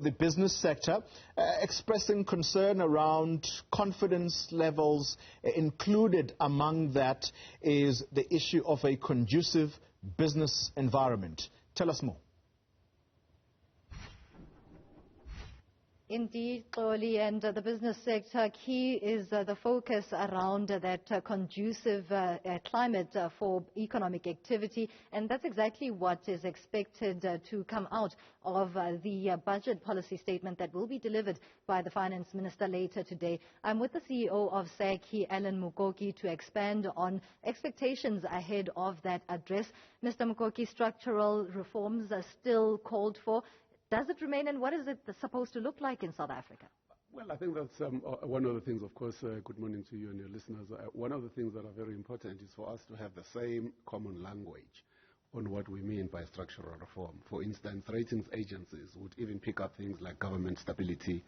The business sector expressing concern around confidence levels. Included among that is the issue of a conducive business environment. Tell us more. Indeed, Xoli, and the business sector key is the focus around that conducive climate for economic activity, and that's exactly what is expected to come out of the budget policy statement that will be delivered by the Finance Minister later today. I'm with the CEO of SACI, Alan Mukoki, to expand on expectations ahead of that address. Mr. Mukoki, structural reforms are still called for. Does it remain, and what is it supposed to look like in South Africa? Well, I think that's one of the things, of course, good morning to you and your listeners. One of the things that are very important is for us to have the same common language on what we mean by structural reform. For instance, ratings agencies would even pick up things like government stability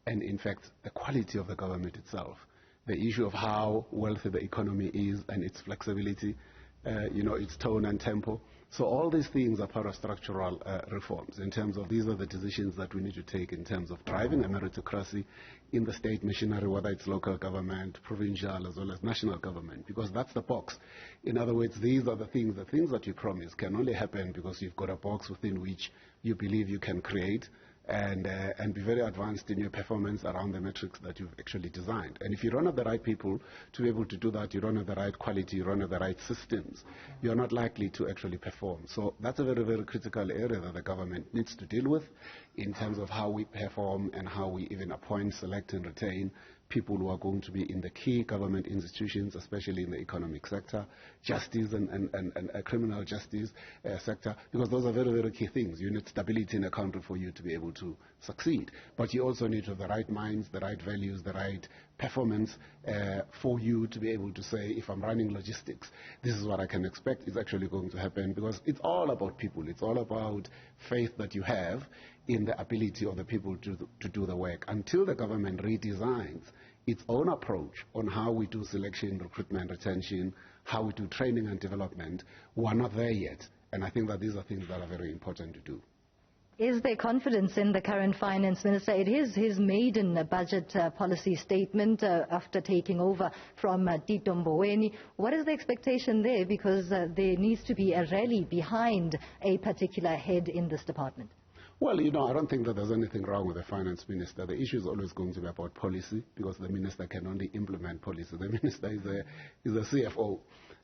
and, in fact, the quality of the government itself. The issue of how wealthy the economy is and its flexibility, its tone and tempo. So all these things are part of structural reforms in terms of these are the decisions that we need to take in terms of driving a meritocracy in the state machinery, whether it's local government, provincial, as well as national government, because that's the box. In other words, these are the things that you promise can only happen because you've got a box within which you believe you can create and be very advanced in your performance around the metrics that you've actually designed. And if you don't have the right people to be able to do that, you don't have the right quality, you don't have the right systems, you're not likely to actually perform. So that's a very, very critical area that the government needs to deal with in terms of how we perform and how we even appoint, select and retain people who are going to be in the key government institutions, especially in the economic sector, justice and criminal justice sector, because those are very, very key things. You need stability in a country for you to be able to succeed. But you also need to have the right minds, the right values, the right performance for you to be able to say, if I'm running logistics, this is what I can expect is actually going to happen, because it's all about people. It's all about faith that you have in the ability of the people to do the work. Until the government redesigns its own approach on how we do selection, recruitment, retention, how we do training and development, we are not there yet. And I think that these are things that are very important to do. Is there confidence in the current finance minister? It is his maiden budget policy statement after taking over from Tito Mboweni. What is the expectation there? Because there needs to be a rally behind a particular head in this department. Well, I don't think that there's anything wrong with the finance minister. The issue is always going to be about policy, because the minister can only implement policy. The minister is a CFO.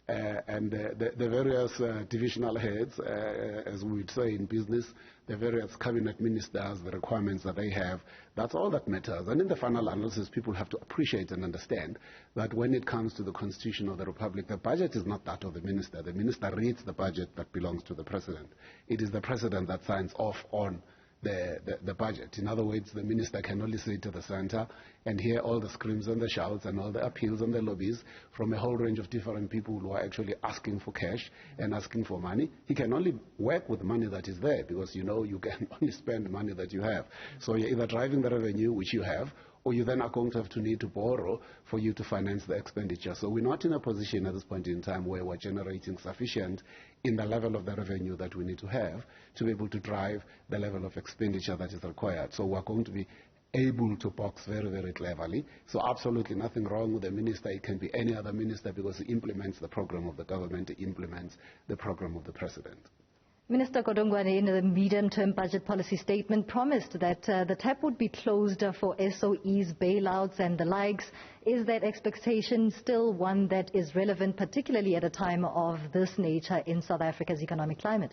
And the various divisional heads, as we would say in business, the various cabinet ministers, the requirements that they have, that's all that matters. And in the final analysis, people have to appreciate and understand that when it comes to the Constitution of the Republic, the budget is not that of the minister. The minister reads the budget that belongs to the president. It is the president that signs off on the budget. In other words, the minister can only sit to the center and hear all the screams and the shouts and all the appeals and the lobbies from a whole range of different people who are actually asking for cash and asking for money. He can only work with money that is there, because you can only spend money that you have. So you're either driving the revenue, which you have, or you then are going to have to need to borrow for you to finance the expenditure. So we're not in a position at this point in time where we're generating sufficient in the level of the revenue that we need to have to be able to drive the level of expenditure that is required. So we're going to be able to box very, very cleverly. So absolutely nothing wrong with the minister. It can be any other minister, because he implements the program of the government, he implements the program of the president. Minister Godongwana, in the medium-term budget policy statement, promised that the tap would be closed for SOEs, bailouts and the likes. Is that expectation still one that is relevant, particularly at a time of this nature in South Africa's economic climate?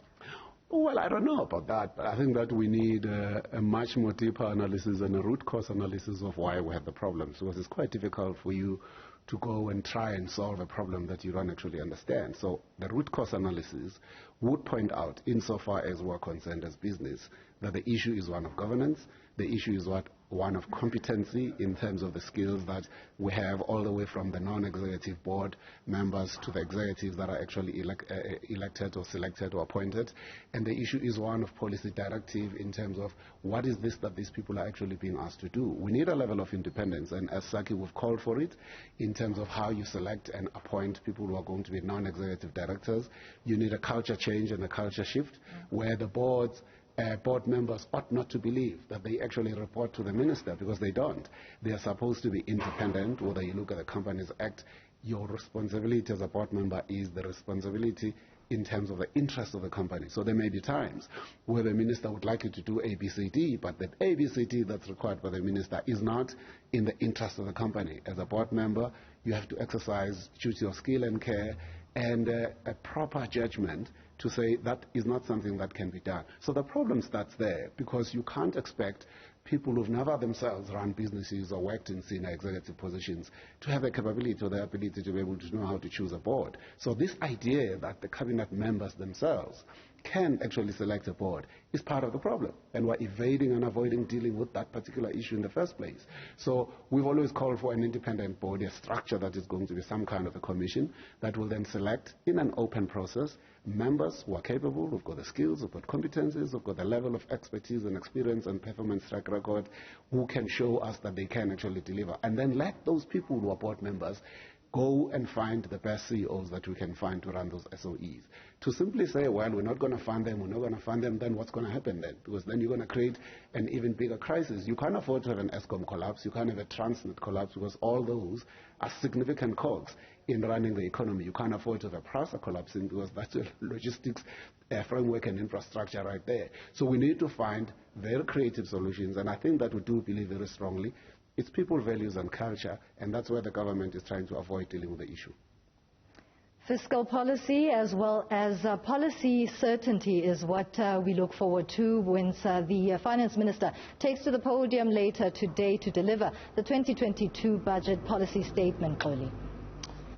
Well, I don't know about that, but I think that we need a much more deeper analysis and a root cause analysis of why we have the problems, because it's quite difficult for you to go and try and solve a problem that you don't actually understand. So the root cause analysis would point out, insofar as we're concerned as business, that the issue is one of governance, the issue is one of competency in terms of the skills that we have, all the way from the non-executive board members to the executives that are actually elected or selected or appointed. And the issue is one of policy directive in terms of what is this that these people are actually being asked to do. We need a level of independence, and as SACI, we've called for it in terms of how you select and appoint people who are going to be non-executive directors. You need a culture change and a culture shift where the boards board members ought not to believe that they actually report to the minister, because they don't. They are supposed to be independent. Whether you look at the Companies Act, your responsibility as a board member is the responsibility in terms of the interest of the company. So there may be times where the minister would like you to do ABCD, but that ABCD that's required by the minister is not in the interest of the company. As a board member, you have to exercise duty of skill and care and a proper judgment to say that is not something that can be done. So the problem starts there, because you can't expect people who've never themselves run businesses or worked in senior executive positions to have the capability or the ability to be able to know how to choose a board. So this idea that the cabinet members themselves can actually select a board is part of the problem, and we're evading and avoiding dealing with that particular issue in the first place. So we've always called for an independent board, a structure that is going to be some kind of a commission that will then select in an open process members who are capable, who've got the skills, who've got competencies, who've got the level of expertise and experience and performance track record, who can show us that they can actually deliver. And then let those people who are board members go and find the best CEOs that we can find to run those SOEs. To simply say, well, we're not going to fund them, then what's going to happen then? Because then you're going to create an even bigger crisis. You can't afford to have an ESCOM collapse. You can't have a Transnet collapse, because all those are significant cogs in running the economy. You can't afford to have a PRASA collapsing, because that's a logistics framework and infrastructure right there. So we need to find very creative solutions, and I think that we do believe very strongly it's people, values and culture, and that's where the government is trying to avoid dealing with the issue. Fiscal policy as well as policy certainty is what we look forward to once the Finance Minister takes to the podium later today to deliver the 2022 budget policy statement, Kholi.